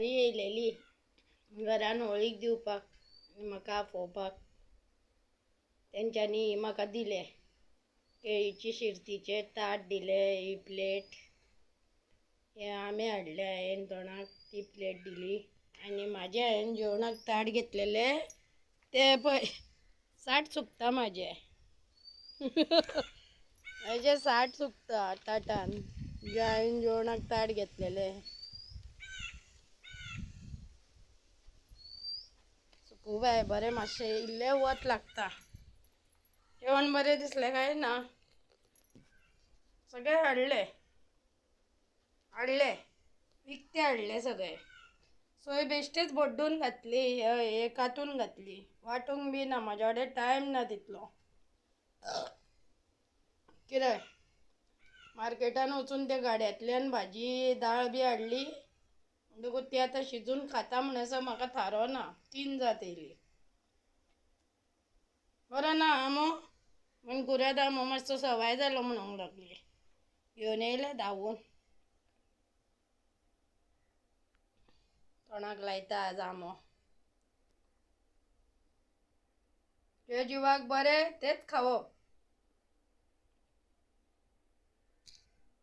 शेजारी येयलेली घरान होळीक दिवपाक आनी म्हाका आफोवपाक. तेंच्यांनी म्हाका दिले केळीची शिर्तीचे ताट दिले, ही प्लेट, हे आंबे हाडले हांवें तोंडाक ती प्लेट दिली आनी म्हाजें हांवें जेवणाक ताट घेतलेले ते पळय 60 चुकता म्हाजे. म्हाजे 60 चुकता ताटान जे हांवें जेवणाक ताट घेतलेले. सुकू बाय बरें मातशें इल्लें वत लागता. जेवण बरें दिसलें काय ना. सगळे हाडले विकते हाडले सगळे. सोय बेश्टेच बड्डून घातली, हे कांतून घातली, वांटूंक बी ना, म्हाज्या कडेन टायम ना तितलो. कितें मार्केटान वचून त्या गाड्यांतल्यान भाजी दाळ बी हाडली म्हणटकूच ती आतां शिजून खाता म्हणसर म्हाका थारो ना, 3 जात येयली. बरो ना आमो म्हण कुरेद आमो मातसो सवाय जालो म्हणूंक लागली. घेवन येयले धांवून. तोंडाक लायता आज आमो. जे जिवाक बरें तेच खावप.